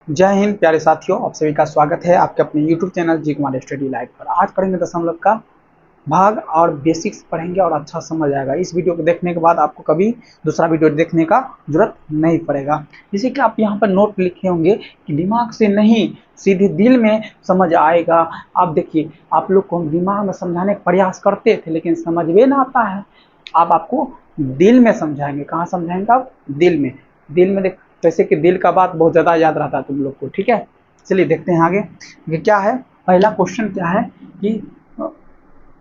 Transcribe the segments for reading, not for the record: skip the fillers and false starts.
जय हिंद प्यारे साथियों, आप सभी का स्वागत है आपके अपने YouTube चैनल जी कुमार स्टडी लाइव पर। आज पढ़ेंगे दशमलव का भाग और बेसिक्स पढ़ेंगे और अच्छा समझ आएगा। इस वीडियो को देखने के बाद आपको कभी दूसरा वीडियो देखने का जरूरत नहीं पड़ेगा। जैसे कि आप यहाँ पर नोट लिखे होंगे कि दिमाग से नहीं सीधे दिल में समझ आएगा। आप देखिए, आप लोग को हम दिमाग में समझाने का प्रयास करते थे लेकिन समझ में ना आता है। आप आपको दिल में समझाएंगे। कहाँ समझाएंगे आप? दिल में। दिल में देख, जैसे कि दिल का बात बहुत ज़्यादा याद रहता है तुम लोग को। ठीक है, चलिए देखते हैं आगे। ये क्या है? पहला क्वेश्चन क्या है कि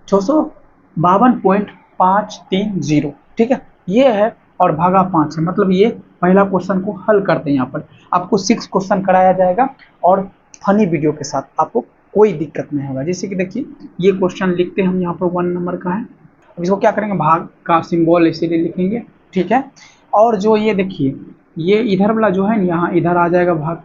652.530। ठीक है, ये है और भागा 5 है, मतलब ये पहला क्वेश्चन को हल करते हैं। यहाँ पर आपको 6 क्वेश्चन कराया जाएगा और फनी वीडियो के साथ, आपको कोई दिक्कत नहीं होगा। जैसे कि देखिए, ये क्वेश्चन लिखते हैं हम यहाँ पर 1 नंबर का है। अब इसको क्या करेंगे, भाग का सिंबल इसीलिए लिखेंगे। ठीक है, और जो ये देखिए, ये इधर वाला जो है ना, यहाँ इधर आ जाएगा भाग।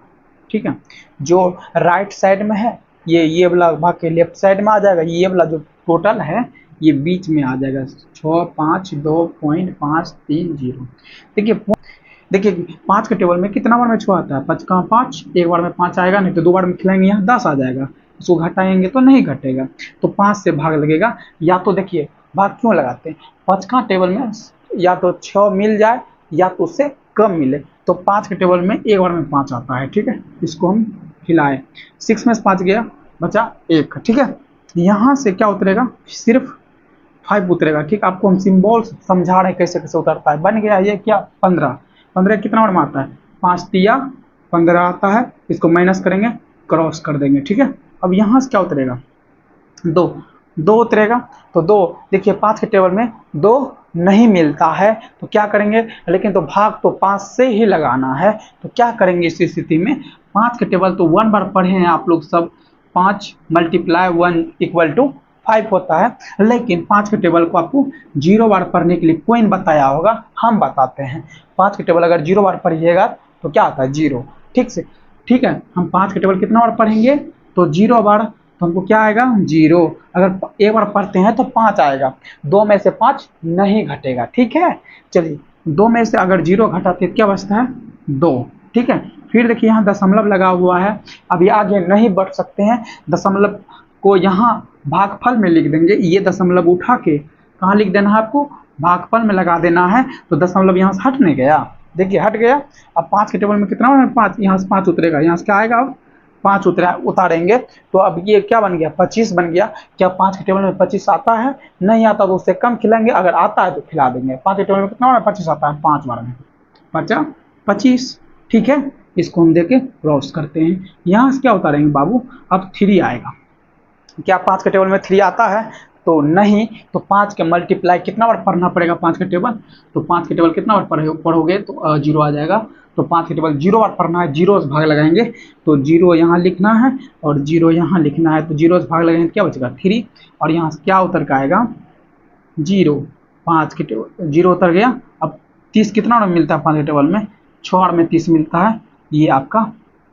ठीक है, जो राइट साइड में है ये वाला भाग के लेफ्ट साइड में आ जाएगा। ये वाला जो टोटल है ये बीच में आ जाएगा, 652.530। देखिए देखिए, 5 के टेबल में कितना बार में 6 आता है? 5 का 5, एक बार में 5 आएगा, नहीं तो 2 बार में खिलाएंगे यहाँ 10 आ जाएगा। इसको घटाएंगे तो नहीं घटेगा, तो 5 से भाग लगेगा। या तो देखिए, भाग क्यों लगाते हैं? 5 का टेबल में या तो 6 मिल जाए या तो उससे कम मिले, तो 5 के टेबल में एक बार में 5 आता है। ठीक है, इसको हम खिलाए, 6 में से 5 गया, बचा 1। ठीक है, यहाँ से क्या उतरेगा? सिर्फ 5 उतरेगा। ठीक, आपको हम सिंबल समझा रहे हैं कैसे कैसे उतरता है। बन गया ये क्या? 15। 15 कितना बार में आता है? 5 तिया 15 आता है। इसको माइनस करेंगे, क्रॉस कर देंगे। ठीक है, अब यहाँ से क्या उतरेगा? 2। 2 उतरेगा, तो 2 देखिए 5 के टेबल में 2 नहीं मिलता है, तो क्या करेंगे? लेकिन तो भाग तो 5 से ही लगाना है, तो क्या करेंगे इस स्थिति में? 5 के टेबल तो 1 बार पढ़े हैं आप लोग सब, 5 × 1 = 5 होता है। लेकिन 5 के टेबल को आपको 0 बार पढ़ने के लिए कोई बताया होगा, हम बताते हैं। 5 के टेबल अगर 0 बार पढ़िएगा तो क्या आता है? 0। ठीक से, ठीक है, हम 5 के टेबल कितना बार पढ़ेंगे? तो 0 बार, तो हमको क्या आएगा? 0। अगर एक बार पढ़ते हैं तो 5 आएगा, 2 में से 5 नहीं घटेगा। ठीक है, चलिए 2 में से अगर 0 घटाते क्या बचता है? 2। ठीक है, फिर देखिए यहाँ दशमलव लगा हुआ है, अभी आगे नहीं बढ़ सकते हैं। दशमलव को यहाँ भागफल में लिख देंगे। ये दशमलव उठा के कहाँ लिख देना है आपको? भागफल में लगा देना है, तो दशमलव यहाँ से हट नहीं गया। देखिए हट गया। अब 5 के टेबल में कितना है? 5। यहाँ से 5 उतरेगा, यहाँ से क्या आएगा? अब 5 उतारेंगे, तो अब ये क्या बन गया? 25 बन गया। क्या 5 के टेबल में 25 आता है? नहीं आता, तो उससे कम खिलाएंगे। अगर आता है तो खिला देंगे। 5 के टेबल में कितना बार 25 आता है? 5 बार में 5 25। ठीक है, इसको हम देके क्रॉस करते हैं। यहाँ से क्या उतारेंगे बाबू? अब 3 आएगा। क्या 5 के टेबल में 3 आता है? तो नहीं, तो 5 के मल्टीप्लाई कितना बार पढ़ना पड़ेगा 5 के टेबल? तो 5 के टेबल कितना बार पढ़ोगे तो 0 आ जाएगा। तो 5 के टेबल 0 बार पढ़ना है, 0 से भाग लगाएंगे, तो 0 यहाँ लिखना है और 0 यहाँ लिखना है। तो 0 से भाग लगाएंगे तो क्या बचेगा? 3। और यहाँ से क्या उतर के आएगा? 0। 5 के टेबल 0 उतर गया। अब 30 कितना बार मिलता है 5 के टेबल में? 6 बार में 30 मिलता है। ये आपका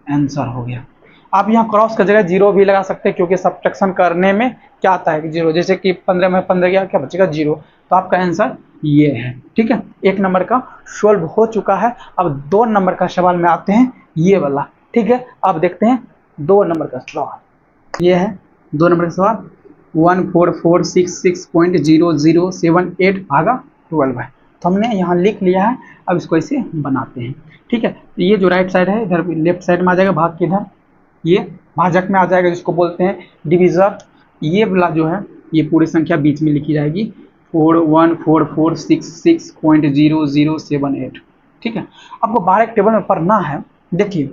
आंसर हो गया। आप यहाँ क्रॉस का जगह 0 भी लगा सकते हैं, क्योंकि सब्ट्रैक्शन करने में क्या आता है कि 0, जैसे कि 15 में 15 गया, क्या बचेगा? 0। तो आपका आंसर ये है। ठीक है, 1 नंबर का सोल्व हो चुका है। अब 2 नंबर का सवाल में आते हैं, ये वाला। ठीक है, अब देखते हैं 2 नंबर का सवाल। ये है 2 नंबर का सवाल, 14466.0078 भागा 12 है। तो हमने यहाँ लिख लिया है, अब इसको ऐसे बनाते हैं। ठीक है, ये जो राइट साइड है इधर लेफ्ट साइड में आ जाएगा, भाग के इधर ये भाजक में आ जाएगा, जिसको बोलते हैं डिविजर। ये वाला जो है ये पूरी संख्या बीच में लिखी जाएगी, 41446.0078। ठीक है, आपको 12 के टेबल में पढ़ना है। देखिए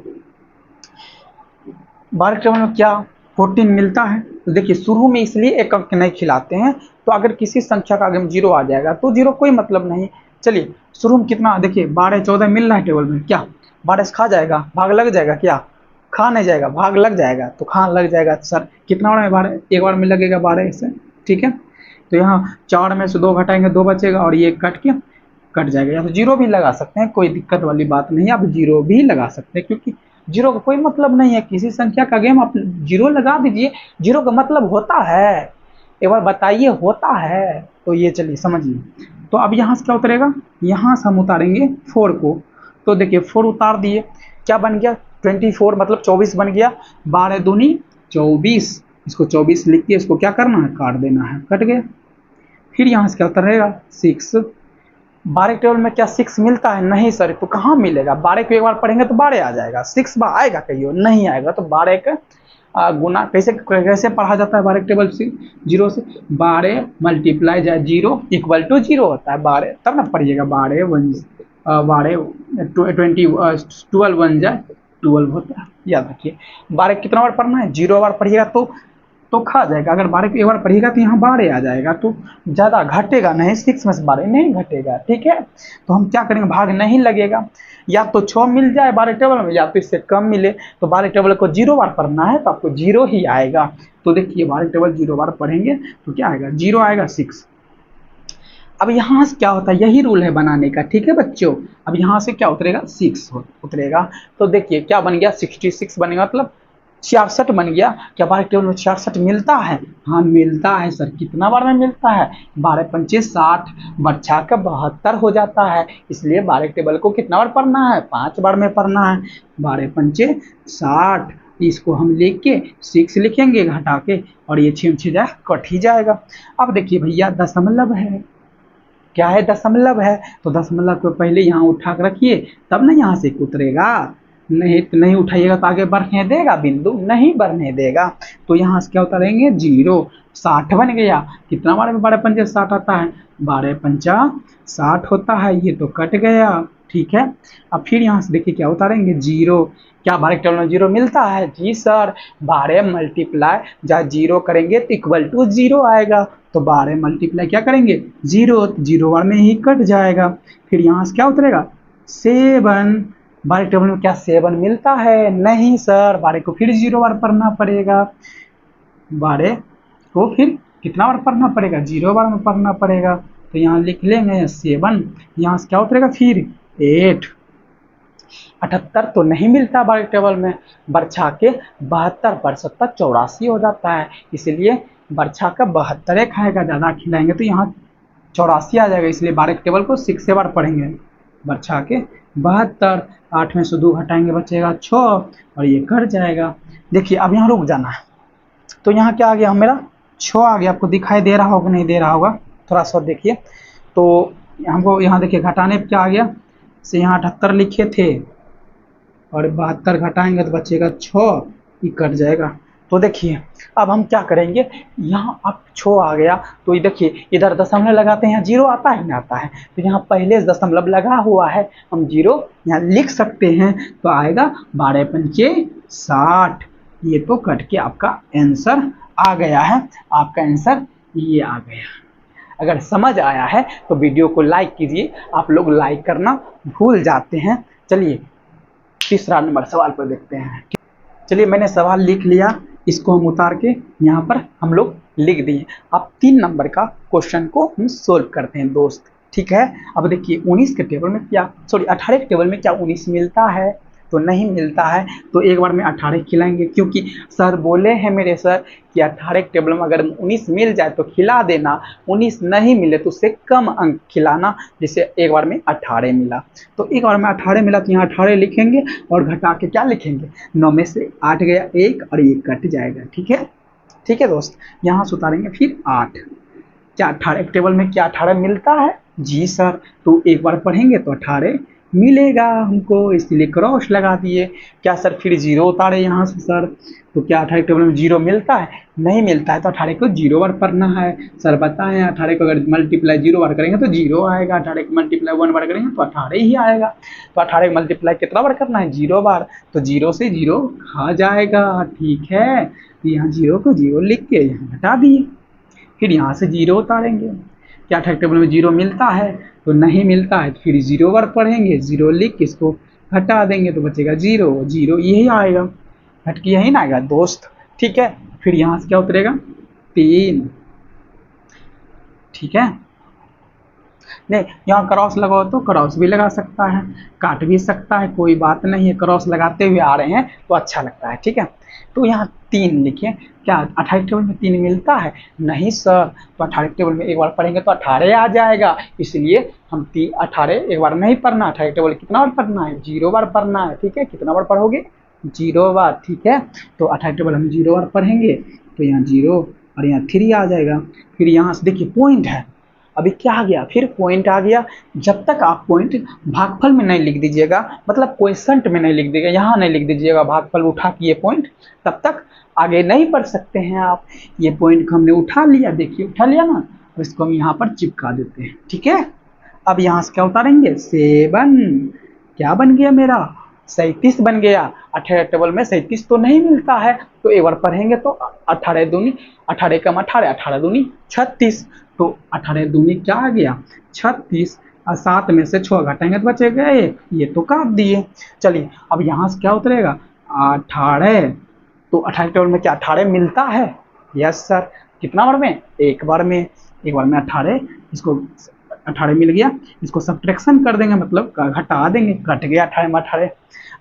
12 के टेबल में क्या 14 मिलता है, तो देखिए शुरू में इसलिए एक अंक नहीं खिलाते हैं, तो अगर किसी संख्या का आगे 0 आ जाएगा तो 0 कोई मतलब नहीं। चलिए शुरू में कितना, देखिए 12 14 मिल रहा है टेबल में, क्या 12 से खा जाएगा? भाग लग जाएगा? क्या खा नहीं जाएगा, भाग लग जाएगा। तो खा लग जाएगा सर, कितना बार में? 12, एक बार में लगेगा 12 से। ठीक है, तो यहाँ 4 में से 2 घटाएंगे, 2 बचेगा और ये कट जाएगा। या तो 0 भी लगा सकते हैं, कोई दिक्कत वाली बात नहीं है, आप 0 भी लगा सकते हैं, क्योंकि 0 का कोई मतलब नहीं है। किसी संख्या का गेम आप 0 लगा दीजिए, 0 का मतलब होता है, एक बार बताइए होता है। तो ये चलिए समझिए। तो अब यहाँ से क्या उतरेगा? यहाँ से हम उतारेंगे 4 को, तो देखिए 4 उतार दिए, क्या बन गया? 24 मतलब 24 बन गया, 12 दूनी 24, इसको 24 लिख के इसको क्या करना है, काट देना है, कट गया। फिर यहाँ से क्या उतरेगा 6। 12 टेबल में क्या 6 मिलता है, नहीं सर, तो कहाँ मिलेगा, 12 को एक बार पढ़ेंगे तो 12 आ जाएगा, 6 बार आएगा कहियो, नहीं आएगा। तो 12 का गुना कैसे कैसे पढ़ा जाता है 12 टेबल से, 0 से, 12 मल्टीप्लाई जाए 0 इक्वल टू 0 होता है 12, तब ना पढ़िएगा 12 1 12 20 12 1 जाए 12 होता है, याद रखिए। 12 कितना बार पढ़ना है, 0 बार पढ़िएगा तो खा जाएगा, अगर 12 को एक बार पढ़िएगा तो यहाँ 12 आ जाएगा, तो ज़्यादा घटेगा नहीं, 6 में से 12 नहीं घटेगा, ठीक है। तो हम क्या करेंगे, भाग नहीं लगेगा, या तो 6 मिल जाए 12 टेबल में, या तो इससे कम मिले, तो 12 टेबल को 0 बार पढ़ना है तो आपको 0 ही आएगा। तो देखिए 12 टेबल 0 बार पढ़ेंगे तो क्या आएगा, 0 आएगा 6। अब यहाँ से क्या होता है, यही रूल है बनाने का, ठीक है बच्चों। अब यहाँ से क्या उतरेगा, 6 उतरेगा, तो देखिए क्या बन गया, 66 बनेगा, मतलब 66 बन गया। क्या 12 टेबल में 66 मिलता है, हाँ मिलता है सर, कितना बार में मिलता है, 12 पंचे 60, बच्चा का 72 हो जाता है, इसलिए 12 टेबल को कितना बार पढ़ना है, 5 बार में पढ़ना है, 12 पंचे 60, इसको हम लिख के 6 लिखेंगे घटा के, और ये 6 जाए कट ही जाएगा। अब देखिए भैया दशमलव है, क्या है, दशमलव है, तो दशमलव को पहले यहाँ उठा कर रखिए, तब ना यहाँ से उतरेगा, नहीं तो नहीं उठाइएगा तो आगे बढ़ने देगा, बिंदु नहीं बढ़ने देगा। तो यहाँ से क्या उतारेंगे, 0, 60 बन गया, कितना बार में 12 पंचे 60 आता है, 12 पंचा 60 होता है, ये तो कट गया, ठीक है। अब फिर यहाँ से देखिए क्या उतारेंगे, 0, क्या 12 टेबल में 0 मिलता है, जी सर, 12 मल्टीप्लाई जहाँ 0 करेंगे तो इक्वल टू 0 आएगा, तो 12 मल्टीप्लाई क्या करेंगे 0, तो 0 बार में ही कट जाएगा। फिर यहाँ से क्या उतरेगा 7, 12 टेबल में क्या 7 मिलता है, नहीं सर, 12 को फिर 0 बार पढ़ना पड़ेगा, 12 को फिर कितना बार पढ़ना पड़ेगा, 0 बार में पढ़ना पड़ेगा, तो यहाँ लिख लेंगे 7, यहाँ से क्या उतरेगा फिर 8, 78 तो नहीं मिलता 12 टेबल में, बरछा के 72 पर 70 84 हो जाता है, इसलिए बरछा का 72 खाएगा, ज़्यादा खिलाएंगे तो यहाँ 84 आ जाएगा, इसलिए 12 टेबल को 6 से बार पढ़ेंगे, बरछा के 72, 8 में से 2 घटाएंगे बचेगा 6, और ये कट जाएगा। देखिए अब यहाँ रुक जाना है, तो यहाँ क्या आ गया मेरा 6 आ गया, आपको दिखाई दे रहा होगा नहीं दे रहा होगा, थोड़ा सा देखिए, तो हमको यहाँ देखिए घटाने पर क्या आ गया, से यहाँ 78 लिखे थे, और 72 घटाएंगे तो बचेगा 6, ये कट जाएगा। तो देखिए अब हम क्या करेंगे, यहाँ अब 6 आ गया, तो ये देखिए इधर दशमलव लगाते हैं, यहाँ 0 आता है ना, आता है, तो यहाँ पहले दशमलव लगा हुआ है, हम 0 यहाँ लिख सकते हैं, तो आएगा 12 पंचे 60, ये तो कट के आपका आंसर आ गया है, आपका आंसर ये आ गया। अगर समझ आया है तो वीडियो को लाइक कीजिए, आप लोग लाइक करना भूल जाते हैं। चलिए तीसरा नंबर सवाल पर देखते हैं। चलिए मैंने सवाल लिख लिया, इसको हम उतार के यहाँ पर हम लोग लिख दिए। अब 3 नंबर का क्वेश्चन को हम सोल्व करते हैं दोस्त, ठीक है। अब देखिए 19 के टेबल में क्या, सॉरी 18 के टेबल में क्या 19 मिलता है, तो नहीं मिलता है, तो एक बार में 18 खिलाएंगे, क्योंकि सर बोले हैं मेरे सर कि 18 के टेबल में अगर 19 मिल जाए तो खिला देना, 19 नहीं मिले तो उससे कम अंक खिलाना, जिसे एक बार में 18 मिला, तो एक बार में 18 मिला तो यहाँ 18 लिखेंगे, और घटा के क्या लिखेंगे, 9 में से 8 गया 1, और ये कट जाएगा, ठीक है, ठीक है दोस्त। यहाँ से उतारेंगे फिर 8, क्या 18 के टेबल में क्या 18 मिलता है, जी सर, तो एक बार पढ़ेंगे तो 18 मिलेगा हमको, इसलिए क्रॉस लगा दिए। क्या सर फिर 0 उतारे यहाँ से सर, तो क्या 18 टेबल में 0 मिलता है, नहीं मिलता है, तो 18 को 0 बार पढ़ना है, सर बताएं 18 को अगर मल्टीप्लाई 0 बार करेंगे तो 0 आएगा, 18 को मल्टीप्लाई 1 बार करेंगे तो 18 ही आएगा, तो 18 को मल्टीप्लाई कितना बार करना है, 0 बार, तो 0 से 0 खा जाएगा, ठीक है। तो यहाँ 0 को 0 लिख के यहाँ हटा दिए, फिर यहाँ से 0 उतारेंगे, क्या 18 टेबल में 0 मिलता है, तो नहीं मिलता है, तो फिर 0 बार पढ़ेंगे, 0 लिख के इसको हटा देंगे तो बचेगा 0, 0 यही आएगा, हट के यही ना आएगा दोस्त, ठीक है। फिर यहाँ से क्या उतरेगा 3, ठीक है, नहीं यहाँ क्रॉस लगाओ तो क्रॉस भी लगा सकता है, काट भी सकता है, कोई बात नहीं है, क्रॉस लगाते हुए आ रहे हैं तो अच्छा लगता है, ठीक है। तो यहाँ 3 लिखिए, क्या 18 टेबल में 3 मिलता है, नहीं सर, तो 18 टेबल में एक बार पढ़ेंगे तो 18 आ जाएगा, इसलिए हम 18 एक बार नहीं पढ़ना, 18 टेबल कितना बार पढ़ना है, 0 बार पढ़ना है, ठीक है। कितना बार पढ़ोगे जीरो बार, ठीक है। तो 18 टेबल हम जीरो बार पढ़ेंगे तो यहाँ जीरो और यहाँ 3 आ जाएगा। फिर यहाँ से देखिए पॉइंट है, अभी क्या आ गया, फिर पॉइंट आ गया। जब तक आप पॉइंट भागफल में नहीं लिख दीजिएगा, मतलब क्वेश्चन में नहीं लिख दीजिएगा, यहाँ नहीं लिख दीजिएगा भागफल उठा के ये पॉइंट, तब तक आगे नहीं बढ़ सकते हैं आप। ये पॉइंट को हमने उठा लिया, देखिए उठा लिया ना, तो इसको हम यहाँ पर चिपका देते हैं, ठीक है। अब यहाँ से क्या उतारेंगे, 7, क्या बन गया मेरा, 37 बन गया। 18 टेबल में 37 तो नहीं मिलता है, तो एक बार पढ़ेंगे तो 18 दूनी 18 कम 18, 18 दूनी 36, तो 18 दूनी क्या आ गया 36, और 7 में से 6 घटाएंगे तो बचेगा 1, ये तो काट दिए। चलिए अब यहाँ से क्या उतरेगा 18, तो 18 टेबल में क्या 18 मिलता है, यस सर। कितना बार में, एक बार में, एक बार में 18, इसको 18 मिल गया, इसको सब्ट्रैक्शन कर देंगे, मतलब घटा देंगे, कट गया 18 में 18।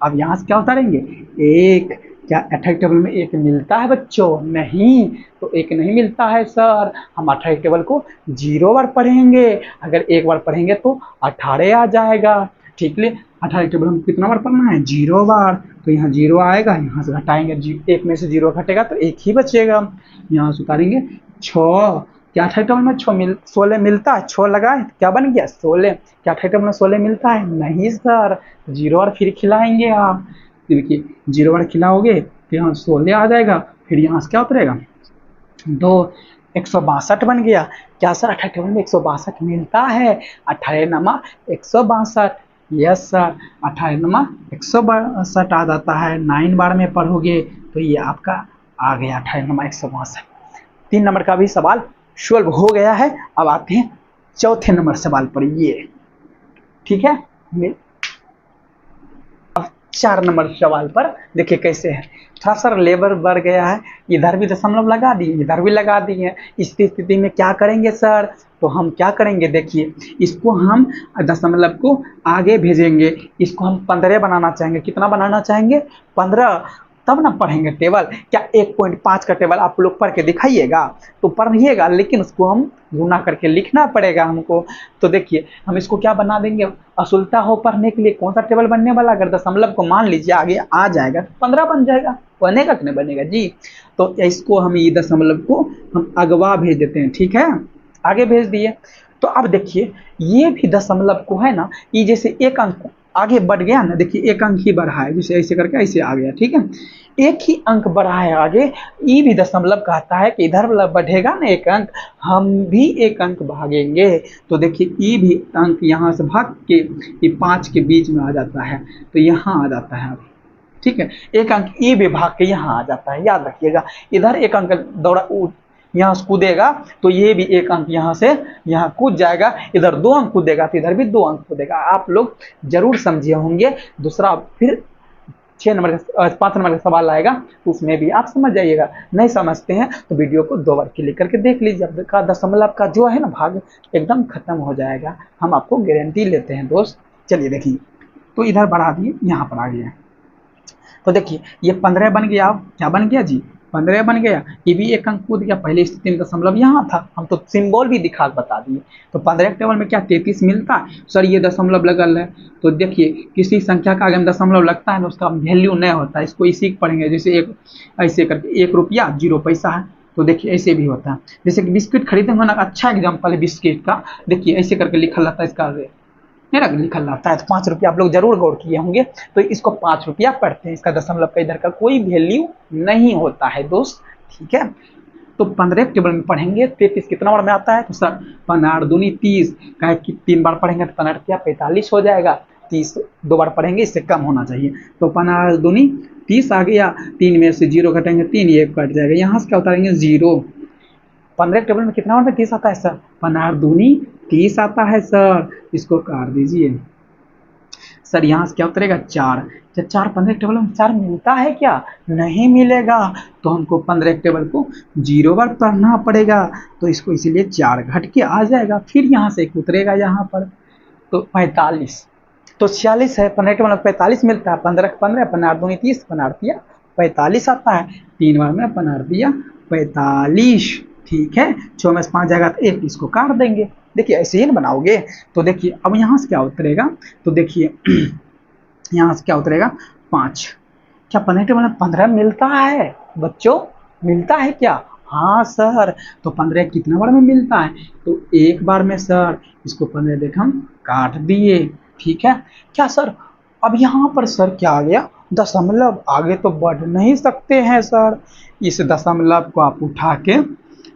अब यहाँ से क्या उतारेंगे, एक, क्या 18 टेबल में एक मिलता है बच्चों, नहीं, तो एक नहीं मिलता है सर। हम 18 टेबल को 0 बार पढ़ेंगे, अगर एक बार पढ़ेंगे तो 18 आ जाएगा, ठीक है। 18 टेबल हम कितना बार पढ़ना है, 0 बार, तो यहाँ 0 आएगा, यहाँ से घटाएंगे, एक में से 0 घटेगा तो एक ही बचेगा। यहाँ से उतारेंगे 6, क्या 18 टेबल में 16 मिलता है, 6 लगाए क्या बन गया 16, क्या 18 टेबल में 16 मिलता है, नहीं सर। 0 बार फिर खिलाएंगे आप, देखिए 0 बार खिलाओगे तो यहाँ 16 आ जाएगा, फिर यहाँ से क्या उतरेगा 2, 162 बन गया। क्या सर 18 टेबल में 162 मिलता है, 18 नमा 162, यस सर, 18 नमा 162 आ जाता है। 9 बार में पढ़ोगे तो ये आपका आ गया 18 नमा 162। 3 नंबर का भी सवाल सॉल्व हो गया है। अब आते हैं चौथे नंबर सवाल पर, ये ठीक है। अब 4 नंबर सवाल पर देखिए कैसे है, थोड़ा सा लेबर बढ़ गया है, इधर भी दशमलव लगा दिए, इधर भी लगा दिए। इस स्थिति में क्या करेंगे सर, तो हम क्या करेंगे, देखिए इसको हम दशमलव को आगे भेजेंगे, इसको हम 15 बनाना चाहेंगे। कितना बनाना चाहेंगे, 15, तब ना पढ़ेंगे टेबल। क्या 1.5 का टेबल आप लोग पढ़ के दिखाइएगा, तो पढ़िएगा, लेकिन उसको हम गुना करके लिखना पड़ेगा हमको। तो देखिए हम इसको क्या बना देंगे, असुलता हो पढ़ने के लिए कौन सा टेबल बनने वाला, अगर दशमलव को मान लीजिए आगे आ जाएगा तो 15 बन जाएगा, बनेगा कि नहीं बनेगा जी। तो इसको हम ये दशमलव को हम अगवा भेज देते हैं, ठीक है, आगे भेज दिए। तो अब देखिए ये भी दशमलव को है ना, ये जैसे एक अंक आगे बढ़ गया ना, देखिए एक अंक ही बढ़ा है, जैसे ऐसे करके ऐसे आ गया, ठीक है, एक ही अंक बढ़ा है आगे। ये भी दशमलव कहता है कि इधर बढ़ेगा ना एक अंक, हम भी एक अंक भागेंगे। तो देखिए ये भी अंक यहाँ से भाग के ये 5 के बीच में आ जाता है, तो यहाँ आ जाता है, ठीक है, एक अंक ये भी भाग के यहाँ आ जाता है, याद रखिएगा। इधर एक अंक दौड़ा यहाँ से कूदेगा तो ये भी एक अंक यहाँ से यहाँ कूद जाएगा, इधर 2 अंक कूदेगा तो इधर भी 2 अंक कूदेगा। आप लोग जरूर समझे होंगे। दूसरा फिर 5 नंबर का सवाल आएगा तो उसमें भी आप समझ जाइएगा, नहीं समझते हैं तो वीडियो को 2 बार क्लिक करके देख लीजिए, आपका दशमलव का जो है ना भाग एकदम खत्म हो जाएगा, हम आपको गारंटी लेते हैं दोस्त। चलिए देखिए, तो इधर बढ़ा दिए, यहाँ पर आ गया, तो देखिए ये 15 बन गया। क्या बन गया जी, 15 बन गया। ये भी एक अंक कूद गया, पहले स्थिति में दशमलव यहाँ था, हम तो सिंबल भी दिखा बता दिए। तो 15 टेबल में क्या 33 मिलता है सर, ये दशमलव लगल है। तो देखिए किसी संख्या का अगर दशमलव लगता है ना उसका वैल्यू नहीं होता है, इसको इसी पढ़ेंगे, जैसे एक ऐसे करके 1 रुपया 0 पैसा है, तो देखिए ऐसे भी होता है। जैसे कि बिस्किट खरीदे ना, अच्छा एग्जाम्पल है बिस्किट का, देखिए ऐसे करके लिखा रहता है, इसका मेरा लिखा रहता है, तो 5 रुपया आप लोग जरूर गौर किए होंगे। तो इसको 5 रुपया पढ़ते हैं, इसका दशमलव का इधर का कोई वैल्यू नहीं होता है दोस्त, ठीक है। तो 15 टेबल में पढ़ेंगे 33 कितना बार में आता है, तो सर 15 दूनी 30, कहे कि 3 बार पढ़ेंगे तो 15 रुपया 45 हो जाएगा, 30 2 बार पढ़ेंगे इससे कम होना चाहिए। तो 15 दूनी 30 आ गया, 3 में से 0 घटेंगे 3, ये कट जाएगा, यहाँ से क्या उतारेंगे 0। 15 टेबल में कितना बार में 30 आता है सर, 15 दूनी 30 आता है सर, इसको काट दीजिए सर, यहाँ से क्या उतरेगा 4। क्या 4 15 टेबल में 4 मिलता है क्या, नहीं मिलेगा, तो हमको 15 टेबल को 0 बार पढ़ना पड़ेगा, तो इसको इसीलिए 4 घट के आ जाएगा। फिर यहाँ से एक उतरेगा यहाँ पर, तो 45, तो 46 है, 15 टेबल में 45 मिलता है, 15 15 15 दूनी 30, 15 दिया 45 आता है, 3 बार में 15 दिया 45, ठीक है। 6 में से 5 जाएगा तो 1, इसको काट देंगे। देखिए ऐसे ही ना बनाओगे। तो देखिए अब यहाँ से क्या उतरेगा, तो देखिए यहाँ से क्या उतरेगा 5, क्या 15 टेबल में 15 मिलता है बच्चों? मिलता है क्या? हाँ सर। तो 15 कितना बार में मिलता है? तो एक बार में सर। इसको 15 देख हम काट दिए, ठीक है। क्या सर अब यहाँ पर सर क्या आ गया? दशमलव। आगे तो बढ़ नहीं सकते हैं सर। इस दशमलव को आप उठा के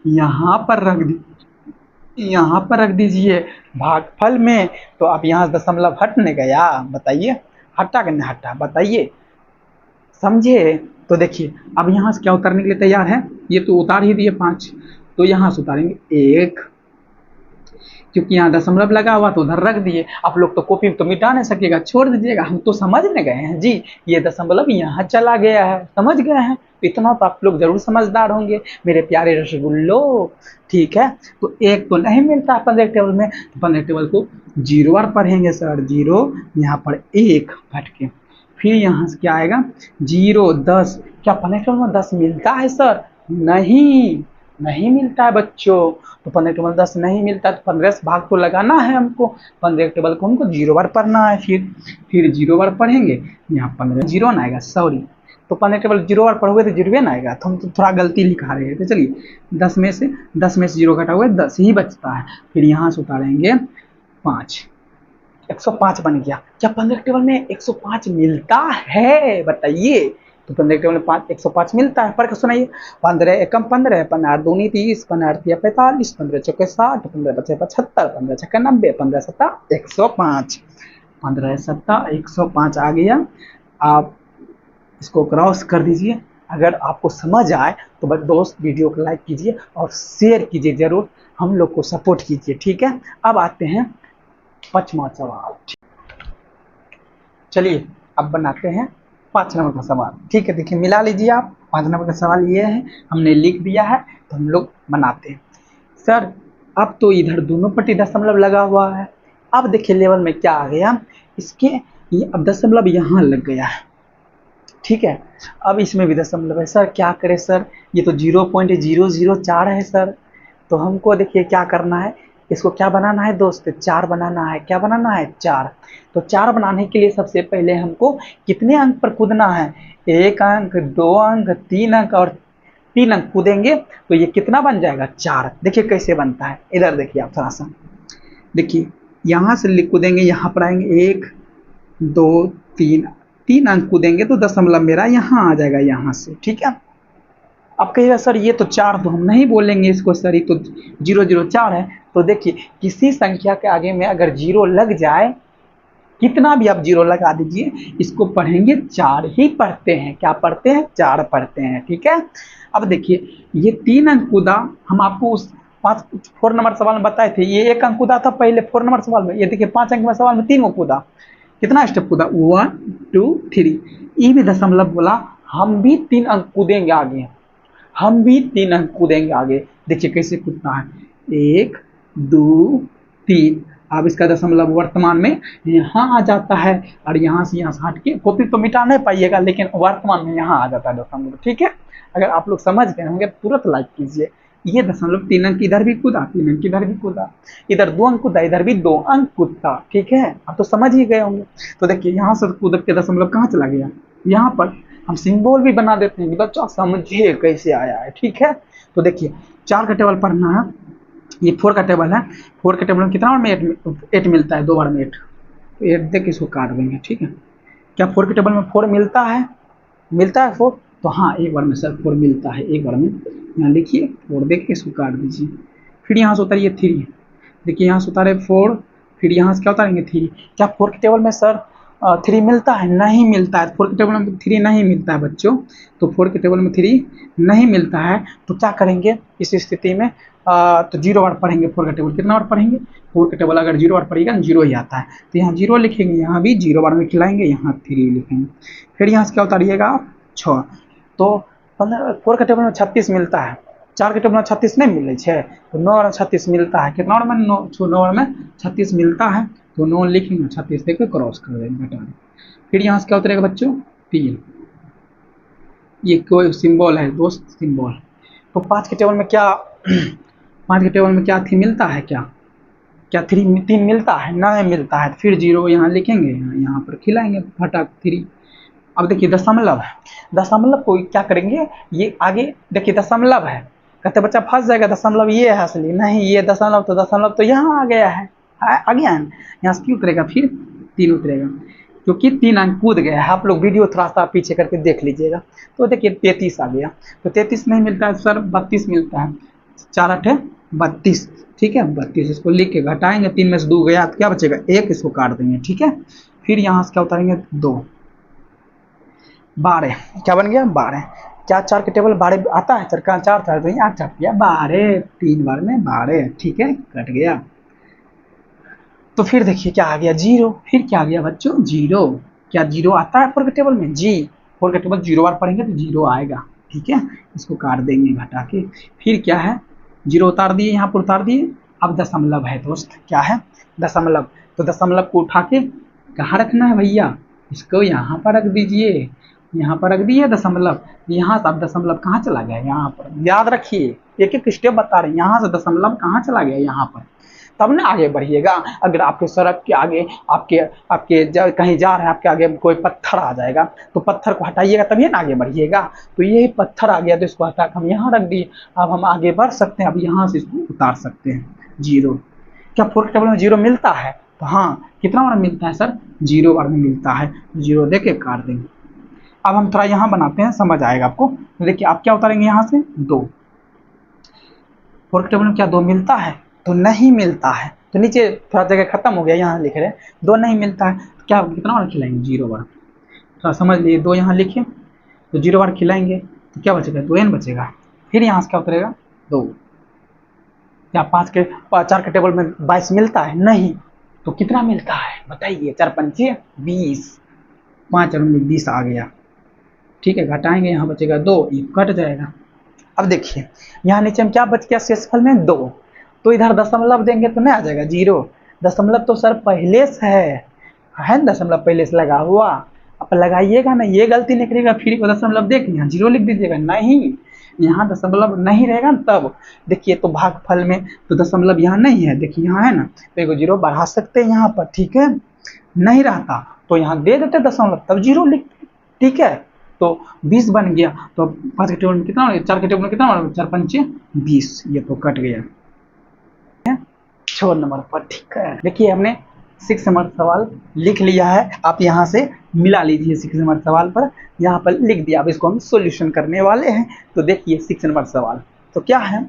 यहाँ पर रख दी, यहाँ पर रख दीजिए भागफल में। तो अब यहाँ से दशमलव हटने गया, बताइए हटा कि नहीं हटा, बताइए, समझे? तो देखिए अब यहाँ से क्या उतारने के लिए तैयार है? ये तो उतार ही दिए 5, तो यहाँ से उतारेंगे 1, क्योंकि यहाँ दशमलव लगा हुआ तो उधर रख दिए। आप लोग तो कॉपी तो मिटा नहीं सकेगा, छोड़ दीजिएगा, हम तो समझ में गए हैं जी। ये दशमलव यहाँ चला गया है, समझ गए हैं? इतना तो आप लोग जरूर समझदार होंगे मेरे प्यारे रसगुल्लो, ठीक है। तो एक तो नहीं मिलता है 15 टेबल में, तो 15 टेबल को जीरो बार पढ़ेंगे सर, जीरो, यहाँ पर 1 हट के, फिर यहाँ से क्या आएगा? 0, 10। क्या 15 टेबल में 10 मिलता है सर? नहीं, नहीं मिलता है बच्चों। तो 15 टेबल 10 नहीं मिलता, तो 15 से भाग तो लगाना है हमको। 15 टेबल को हमको 0 बार पढ़ना है, फिर 0 बार पढ़ेंगे, यहाँ 15 जीरो ना आएगा, सॉरी। तो 15 टेबल 0 बार पढ़ोगे तो जीरो ना आएगा, तो हम तो थोड़ा गलती लिखा रहे हैं। तो चलिए 10 में से 0 घटा हुआ 10 ही बचता है। फिर यहाँ से उतारेंगे 5, 105 बन गया। क्या 15 टेबल में 105 मिलता है, बताइए? तो 15 टेबल में 105 मिलता है, पढ़ के सुनाइए। 15 एकम 15, 15 दूनी 30, 15 तिया 45, 15 चौके 60, 15 बचे 75, 15 छक्के 90, 15 सत्ता 105, 15 सत्ता 105 आ गया। आप इसको क्रॉस कर दीजिए। अगर आपको समझ आए तो बस दोस्त वीडियो को लाइक कीजिए और शेयर कीजिए जरूर, हम लोग को सपोर्ट कीजिए, ठीक है। अब आते हैं 5वां सवाल। चलिए अब बनाते हैं 5 नंबर का सवाल, ठीक है। देखिए मिला लीजिए आप, 5 नंबर का सवाल ये है, हमने लिख दिया है, तो हम लोग बनाते हैं। सर अब तो इधर दोनों पट्टी दशमलव लगा हुआ है। अब देखिए लेवल में क्या आ गया, इसके ये अब दशमलव यहाँ लग गया है, ठीक है। अब इसमें भी दशमलव है। सर क्या करें सर, ये तो 0.004 है सर। तो हमको देखिए क्या करना है, इसको क्या बनाना है दोस्त? 4 बनाना है। क्या बनाना है? 4। तो 4 बनाने के लिए सबसे पहले हमको कितने अंक पर कूदना है? 1 अंक, 2 अंक, 3 अंक, और 3 अंक कूदेंगे तो ये कितना बन जाएगा? 4। देखिए कैसे बनता है, इधर देखिए आप थोड़ा सा, देखिए यहाँ से कूदेंगे, यहाँ पर आएंगे 1, 2, 3, 3 अंक कूदेंगे तो दशमलव मेरा यहाँ आ जाएगा, यहाँ से, ठीक है। अब कहिएगा सर ये तो 4, तो हम नहीं बोलेंगे इसको सर, ये तो 004 है। तो देखिए किसी संख्या के आगे में अगर 0 लग जाए, कितना भी आप 0 लगा दीजिए, इसको पढ़ेंगे 4 ही पढ़ते हैं। क्या पढ़ते हैं? 4 पढ़ते हैं, ठीक है। अब देखिए ये 3 अंक कूदा, हम आपको उस 4 नंबर सवाल में बताए थे, ये 1 अंक कूदा था पहले 4 नंबर सवाल में। ये देखिए 5 अंक में सवाल में 3 को कूदा, कितना स्टेप कूदा? 1, 2, 3। ये भी दशमलव बोला, हम भी 3 अंक कूदेंगे आगे, हम भी 3 अंक कूदेंगे आगे। देखिए कैसे कूदना है, 1, 2, 3। अब इसका दशमलव वर्तमान में यहाँ आ जाता है, और यहाँ से हट के, कॉपी तो मिटा नहीं पाइएगा, लेकिन वर्तमान में यहाँ आ जाता है दशमलव, ठीक है। अगर आप लोग समझ गए होंगे तुरंत लाइक कीजिए। ये दशमलव 3 अंक इधर भी कूदा, 3 अंक इधर भी कूदा, इधर 2 अंक कूदा, इधर भी 2 अंक कूदता, ठीक है। आप तो समझ ही गए होंगे। तो देखिए यहाँ से कूद के दशमलव कहाँ चला गया, यहाँ पर। हम सिंबल भी बना देते हैं कि बच्चा समझिए कैसे आया है, ठीक है। तो देखिए 4 का टेबल पढ़ना है, ये 4 का टेबल है। 4 के टेबल में कितना बार में 8 मिलता है? 2 बार में 8, तो 8 देख इसको काट देंगे, ठीक है। क्या 4 के टेबल में 4 मिलता है? मिलता है 4? तो हाँ एक बार में सर 4 मिलता है, एक बार में। यहाँ लिखिए 4 देख के इसको काट दीजिए। फिर यहाँ से उतारिए 3, देखिए यहाँ से उतारे 4, फिर यहाँ से क्या उतारेंगे 3। क्या 4 के टेबल में सर 3 मिलता है? नहीं मिलता है। 4 के टेबल में 3 नहीं मिलता है बच्चों, तो 4 के टेबल में 3 नहीं मिलता है। तो क्या करेंगे इस स्थिति में? तो 0 बार पढ़ेंगे 4 का टेबल। कितना बार पढ़ेंगे? 4 का टेबल अगर 0 बार पढ़ेगा 0 ही आता है, तो यहाँ 0 लिखेंगे, यहाँ भी 0 बार में खिलाएंगे, यहाँ 3 लिखेंगे। फिर यहाँ से क्या उतारिएगा आप? 6। तो 4 का टेबल में 36 मिलता है, 4 के टेबल में 36 नहीं मिले छे, तो 9 बार में 36 मिलता है। कितना बार में? 9 बार में 36 मिलता है, तो 9 लिखेंगे, 36 देख के क्रॉस कर देंगे, घटा देंगे। फिर यहाँ से क्या उतरेगा बच्चों? 3। ये कोई सिंबल है दोस्त, सिंबल। तो 5 के टेबल में क्या 5 के टेबल में क्या 3 मिलता है? क्या 3 मिलता है? नहीं मिलता है। फिर 0 यहाँ लिखेंगे, यहाँ पर खिलाएंगे फटाक 3। अब देखिए दशमलव है, दशमलव को क्या करेंगे, ये आगे देखिए दशमलव है, कहते बच्चा फंस जाएगा, दशमलव ये है असली, नहीं ये दशमलव तो यहाँ आ गया है, आ गया है, यहाँ से क्यों उतरेगा, फिर 3 उतरेगा, क्योंकि 3 अंक कूद गया है। आप लोग वीडियो थोड़ा सा पीछे करके देख लीजिएगा। तो देखिए 33 आ गया, तो 33 नहीं मिलता है सर, 32 मिलता है, 4 8 32, ठीक है 32, इसको लिख के घटाएंगे, 3 में से 2 गया तो क्या बचेगा 1, इसको काट देंगे, ठीक है। फिर यहाँ से क्या उतारेंगे 2, 12, क्या बन गया 12, क्या 4 के टेबल 12 आता है, 4 का 4 4 तो 8 4 गया 12, 3 बार में 12, ठीक है कट गया। तो फिर देखिए क्या आ गया 0, फिर क्या आ गया बच्चों 0, क्या 0 आता है 4 के टेबल में, जी 4 के टेबल 0 बार पढ़ेंगे तो 0 आएगा, ठीक है, इसको काट देंगे घटा के। फिर क्या है 0 उतार दिए, यहाँ पर उतार दिए, अब दशमलव है दोस्त, क्या है दशमलव, तो दशमलव को उठा के कहाँ रखना है भैया, इसको यहाँ पर रख दीजिए, यहाँ पर रख दिए दशमलव, यहाँ से अब दशमलव कहाँ चला गया, यहाँ पर याद रखिए, एक एक स्टेप बता रहे हैं, यहाँ से दशमलव कहाँ चला गया, यहाँ पर, तब ना आगे बढ़िएगा। अगर आपके सड़क के आगे आपके कहीं जा रहे हैं, आपके आगे कोई पत्थर आ जाएगा तो पत्थर को हटाइएगा तभी ना आगे बढ़िएगा। तो यही पत्थर आ गया तो इसको हटा के हम यहाँ रख दिए, अब हम आगे बढ़ सकते हैं, अब यहाँ से इसको उतार सकते हैं 0। क्या 4 टेबल में 0 मिलता है, तो हाँ कितना बार मिलता है सर, 0 बार में मिलता है, 0 दे के काट देंगे। अब हम थोड़ा यहाँ बनाते हैं, समझ आएगा आपको। तो देखिए आप क्या उतारेंगे यहाँ से 2, 4 टेबल में क्या 2 मिलता है, तो नहीं मिलता है, तो नीचे थोड़ा जगह खत्म हो गया, यहाँ लिख रहे 2 नहीं मिलता है, तो क्या कितना बार खिलाएंगे 0 बार, थोड़ा समझ लीजिए, 2 यहाँ लिखिए, तो 0 बार खिलाएंगे तो क्या बचेगा 2n बचेगा। फिर यहाँ से क्या उतरेगा 2, क्या 4 के टेबल में 22 मिलता है, नहीं, तो कितना मिलता है बताइए, 4 पंचे 20, 5 और 20 आ गया, ठीक है घटाएंगे, यहाँ बचेगा 2, ये कट जाएगा। अब देखिए यहाँ नीचे में क्या बच गया शेषफल में 2, तो इधर दशमलव देंगे तो नहीं आ जाएगा 0, दशमलव तो सर पहले से है ना, दशमलव पहले से लगा हुआ, अब लगाइएगा ना, ये गलती नहीं करिएगा, फिर दशमलव देख यहाँ 0 लिख दीजिएगा, नहीं यहाँ दशमलव नहीं रहेगा ना तब। देखिए तो भागफल में तो दशमलव यहाँ नहीं है, देखिए यहाँ है ना, तो एक 0 बढ़ा सकते हैं यहाँ पर, ठीक है, नहीं रहता तो यहाँ दे देते दशमलव, तब 0 लिख, ठीक है, तो 20 बन गया, तो 5 के टेबल में कितना, 4 के टेबल में कितना, 4 पंचे 20, ये तो कट गया 6 नंबर पर, ठीक है। देखिए हमने 6 नंबर सवाल लिख लिया है, आप यहाँ से मिला लीजिए 6 नंबर सवाल पर, यहाँ पर लिख दिया, अब इसको हम सॉल्यूशन करने वाले हैं। तो देखिए 6 नंबर सवाल तो क्या है,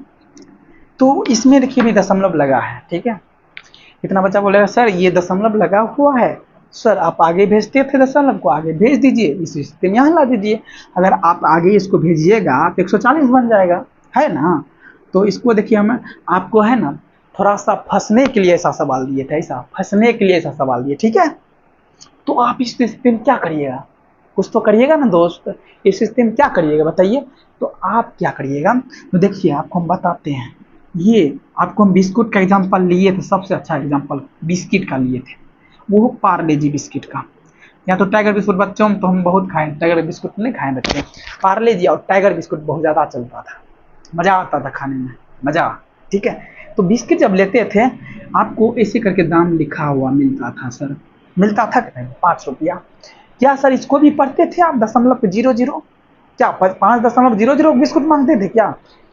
तो इसमें देखिए भी दशमलव लगा है, ठीक है, कितना बच्चा बोलेगा सर ये दशमलव लगा हुआ है, सर आप आगे भेजते थे दशमलव को, आगे भेज दीजिए, इस स्थिति में यहाँ ला दीजिए, अगर आप आगे इसको भेजिएगा तो 140 बन जाएगा, है ना। तो इसको देखिए हम आपको है ना थोड़ा सा फंसने के लिए ऐसा सवाल दिए थे, ऐसा फंसने के लिए ऐसा सवाल दिए, ठीक है। तो आप इस स्थिति में क्या करिएगा, कुछ तो करिएगा ना दोस्त, इस स्थिति में क्या करिएगा बताइए। तो आप क्या करिएगा, तो देखिए आपको हम बताते हैं, ये आपको हम बिस्कुट का एग्जाम्पल लिए थे, सबसे अच्छा एग्जाम्पल बिस्किट का लिए थे, वो पार्ले जी बिस्किट का, या तो टाइगर बिस्कुट बच्चों तो हम बहुत खाए, टाइगर बिस्कुट नहीं खाए बच्चे, पार्ले जी और टाइगर बिस्कुट बहुत ज़्यादा चलता था, मज़ा आता था खाने में, मज़ा, ठीक है। तो बिस्किट जब लेते थे आपको ऐसे करके दाम लिखा हुआ मिलता था सर, मिलता था कि नहीं 5 रुपया, क्या सर इसको भी पढ़ते थे आप 0.00, क्या 5.00 बिस्कुट मांगते थे, क्या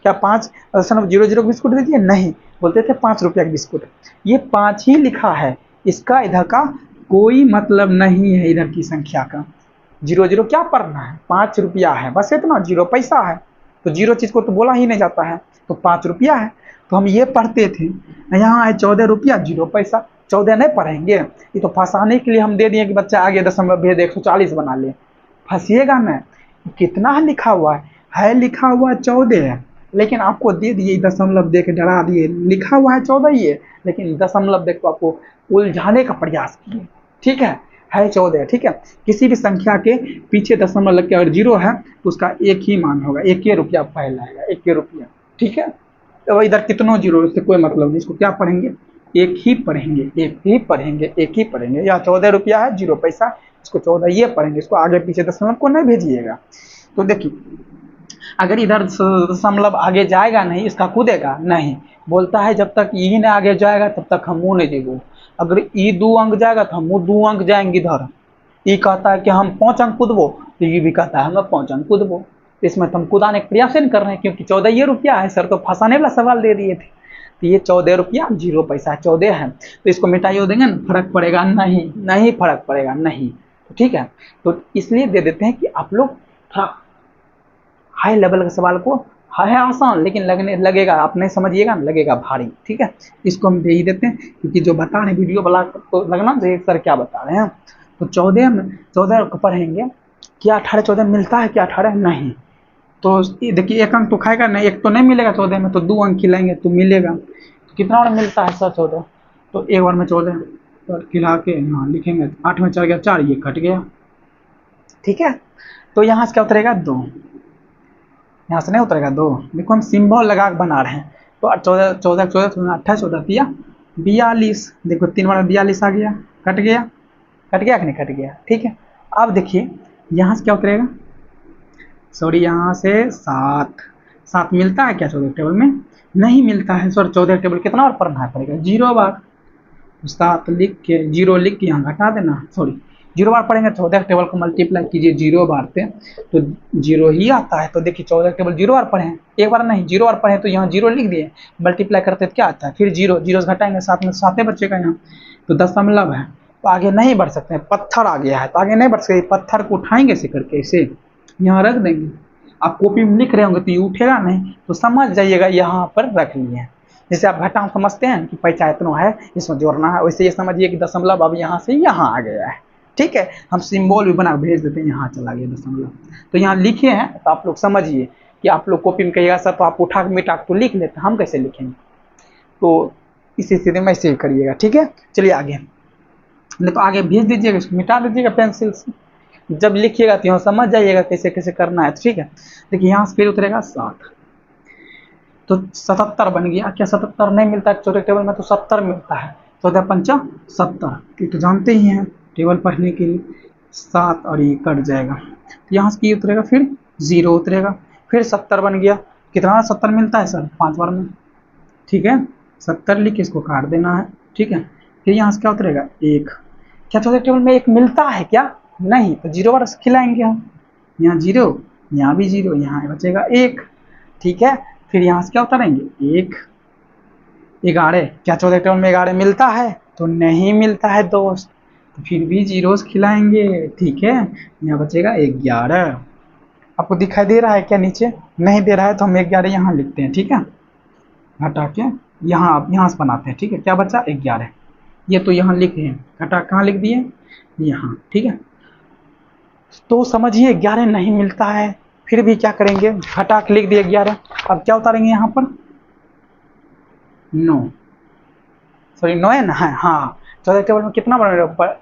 क्या 5.00 बिस्कुट दीजिए, नहीं बोलते थे 5 रुपया का बिस्कुट, ये 5 ही लिखा है, इसका इधर का कोई मतलब नहीं है, इधर की संख्या का 0 क्या पढ़ना है, 5 रुपया है बस, इतना 0 पैसा है, तो 0 चीज़ को तो बोला ही नहीं जाता है, तो 5 रुपया है, तो हम ये पढ़ते थे। यहाँ है 14 रुपया 0 पैसा, 14 नहीं पढ़ेंगे, ये तो फंसाने के लिए हम दे दिए कि बच्चा आगे दशमलव भेज 140 बना ले, फंसिएगा ना, कितना लिखा हुआ है लिखा हुआ 14 है, लेकिन आपको दे दिए दशमलव दे के डरा दिए, लिखा हुआ है 14 ही है, लेकिन दशमलव देख तो आपको उलझाने का प्रयास किए, ठीक है 14, ठीक है। किसी भी संख्या के पीछे दशमलव लग के अगर 0 है तो उसका एक ही मान होगा, 1 रुपया पहला आएगा, 1 रुपया, ठीक है। तो इधर कितनों 0 इससे कोई मतलब नहीं, इसको क्या पढ़ेंगे, एक ही पढ़ेंगे, एक ही पढ़ेंगे, एक ही पढ़ेंगे, या 14 रुपया है 0 पैसा, इसको 14 ये पढ़ेंगे, इसको आगे पीछे दशमलव को नहीं भेजिएगा। तो देखिए अगर इधर दशमलव आगे जाएगा नहीं, इसका कूदेगा नहीं, बोलता है जब तक ये ना आगे जाएगा तब तक हम मुँह नहीं देंगे, अगर ई 2 अंक जाएगा तो हम 2 अंक जाएंगे इधर, ई कहता है कि हम 5 अंक कूदबो, तो ये भी कहता है हम 5 अंक कूदबो। इसमें तो हम कूदाने का प्रयास नहीं कर रहे हैं, क्योंकि 14 ये रुपया है, सर तो फंसाने वाला सवाल दे दिए थे। तो ये 14 रुपया 0 पैसा 14 है, तो इसको मिटाइए देंगे ना, फर्क पड़ेगा नहीं, नहीं फर्क पड़ेगा नहीं। तो ठीक है, तो इसलिए दे देते हैं कि आप लोग थोड़ा हाई लेवल के सवाल को, है आसान लेकिन लगेगा, आप नहीं समझिएगा ना लगेगा भारी। ठीक है, इसको हम दे ही देते हैं, क्योंकि जो बता रहे हैं वीडियो वाला तो लगना चाहिए सर क्या बता रहे हैं। तो 14 में 14 को पढ़ेंगे, क्या 18 14 मिलता है, क्या 18 नहीं। तो देखिए 1 अंक तो खाएगा नहीं, 1 तो नहीं मिलेगा 14 में, तो 2 अंक खिलाएंगे तो मिलेगा। तो कितना बार मिलता है सर 14, तो एक बार में 14 तो खिला के यहाँ लिखेंगे, 8 में 4 गया 4, ये कट गया। ठीक है, तो यहाँ से क्या उतरेगा 2, यहाँ से नहीं उतरेगा 2। देखो हम सिंबल लगा के बना रहे हैं, तो 14 14 14 28 14 दिया 42, देखो 3 बार में 42 आ गया, कट गया, कट गया कि नहीं कट गया। ठीक है, अब देखिए यहाँ से क्या उतरेगा, सॉरी यहाँ से 7 7 मिलता है क्या 14 टेबल में, नहीं मिलता है सर। 14 टेबल कितना बार पढ़ना पड़ेगा, 0 बार। 7 लिख के 0 लिख के यहाँ घटा देना, सॉरी 0 बार पढ़ेंगे। 14 टेबल को मल्टीप्लाई कीजिए 0 बार पे, तो 0 ही आता है। तो देखिए 14 टेबल 0 बार पढ़े, एक बार नहीं 0 बार पढ़े, तो यहाँ 0 लिख दिए, मल्टीप्लाई करते तो क्या आता है, फिर 0 0 से घटाएंगे, 7 में 7 बचेगा यहाँ, तो दशमलव है, तो आगे नहीं बढ़ सकते हैं। पत्थर आ गया है तो आगे नहीं बढ़ सकते, पत्थर को उठाएंगे ऐसे करके, इसे यहाँ रख देंगे। आप कॉपी में लिख रहे होंगे तो ये उठेगा नहीं, तो समझ जाइएगा यहाँ पर रख लिए। जैसे आप घटाओ समझते हैं कि पैसा इतना है इसमें जोड़ना है, वैसे ये समझिए कि दशमलव अब यहाँ से यहाँ आ गया है। ठीक है, हम सिंबल भी बना भेज देते हैं, यहाँ चला गया दशमलव। तो यहाँ लिखे हैं तो आप लोग समझिए कि आप लोग कॉपी में कहिएगा सर तो आप उठा के मिटा तो लिख लेते, हम कैसे लिखेंगे, तो इसी स्थिति में ऐसे करिएगा। ठीक है, चलिए आगे, नहीं तो आगे भेज दीजिएगा, इसको मिटा दीजिएगा पेंसिल से, जब लिखिएगा तो यहाँ समझ जाइएगा कैसे कैसे करना है। ठीक है, देखिए यहाँ से फिर उतरेगा 7, तो 77 बन गया। क्या 77 नहीं मिलता है 14 टेबल में, तो 70 मिलता है, 14 पंचा 70, ये तो जानते ही हैं टेबल पढ़ने के लिए। 7 और ये कट जाएगा, तो यहाँ से उतरेगा, फिर 0 उतरेगा, फिर 70 बन गया। कितना 70 मिलता है सर, 5 बार में। ठीक है, 70 लिख के इसको काट देना है। ठीक है, फिर यहाँ से क्या उतरेगा 1। क्या 14 टेबल में 1 मिलता है क्या, नहीं, तो 0 बार खिलाएंगे हम, यहाँ 0, यहाँ भी 0, यहाँ बचेगा 1। ठीक है, फिर यहाँ से क्या उतारेंगे 1 11। क्या 14 टेबल में 11 मिलता है, तो नहीं मिलता है दोस्त, तो फिर भी 0 खिलाएंगे। ठीक है, यहाँ बचेगा 11। आपको दिखाई दे रहा है क्या नीचे, नहीं दे रहा है तो हम 11 यहाँ लिखते हैं। ठीक है, घटा के यहाँ से बनाते हैं। ठीक है, क्या बचा 11, ये तो यहाँ लिख रहे हैं, घटा कहाँ लिख दिए यहाँ। ठीक है, तो समझिए 11 नहीं मिलता है, फिर भी क्या करेंगे, घटा के लिख दिए 11। अब क्या उतारेंगे यहाँ पर 9, सॉरी 9 है ना, हाँ 14 टेबल में कितना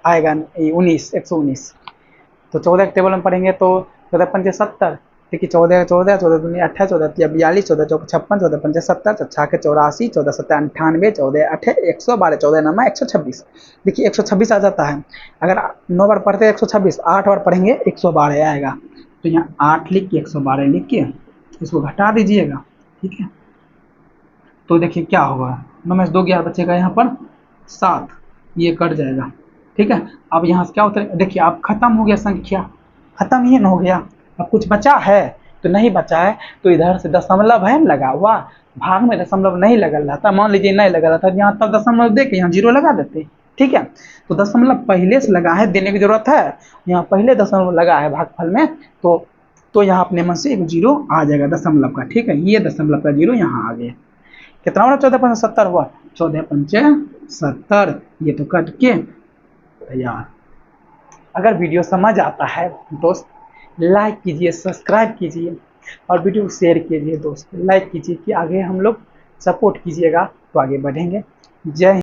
आएगा 19, 119, तो 14 टेबल में पढ़ेंगे तो 14 पंचे 70, देखिए 14 14 14 दूनी 28, 14 42, 14 चौक 56, 14 पंचे 70, 14 के 84, 14 7 98, 14 8 112, 14 9 126। देखिए 126 आ जाता है, अगर 9 बार पढ़ते हैं 126, 8 बार पढ़ेंगे 112 आएगा। तो यहाँ 8 लिख के 112 लिख के इसको घटा दीजिएगा। ठीक है, तो देखिए क्या होगा, 9 में से 2 गया, बचेगा यहाँ पर 7, ये कट जाएगा। ठीक है, अब यहाँ से क्या उतरेगा, देखिए अब खत्म हो गया, संख्या खत्म ही हो गया। अब कुछ बचा है, तो नहीं बचा है, तो इधर से दशमलव है लगा हुआ, भाग में दशमलव नहीं लगा रहता, मान लीजिए नहीं लगा रहता, यहाँ तब दशमलव दे के यहाँ 0 लगा देते। ठीक है, तो दशमलव पहले से लगा है, देने की जरूरत है, यहाँ पहले दशमलव लगा है भागफल में, तो यहाँ अपने मन से एक 0 आ जाएगा दशमलव का। ठीक है, ये दशमलव का 0 यहाँ आ गया। कितना हुआ, 14 पंचे 70 हुआ, 14 पंचे 70, ये तो कट के तैयार। अगर वीडियो समझ आता है दोस्त, लाइक कीजिए, सब्सक्राइब कीजिए और वीडियो शेयर कीजिए दोस्त, लाइक कीजिए कि आगे हम लोग सपोर्ट कीजिएगा तो आगे बढ़ेंगे। जय हिंद।